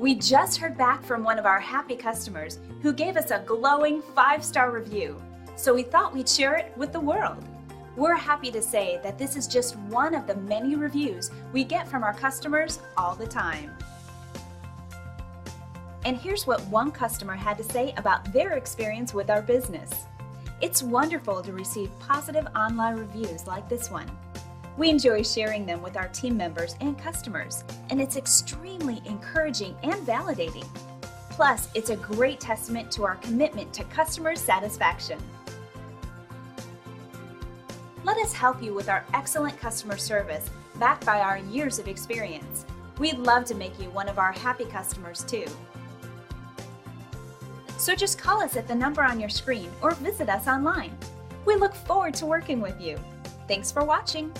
We just heard back from one of our happy customers who gave us a glowing 5-star review, so we thought we'd share it with the world. We're happy to say that this is just one of the many reviews we get from our customers all the time. And here's what one customer had to say about their experience with our business. It's wonderful to receive positive online reviews like this one. We enjoy sharing them with our team members and customers, and it's extremely encouraging and validating. Plus, it's a great testament to our commitment to customer satisfaction. Let us help you with our excellent customer service, backed by our years of experience. We'd love to make you one of our happy customers too. So just call us at the number on your screen or visit us online. We look forward to working with you. Thanks for watching.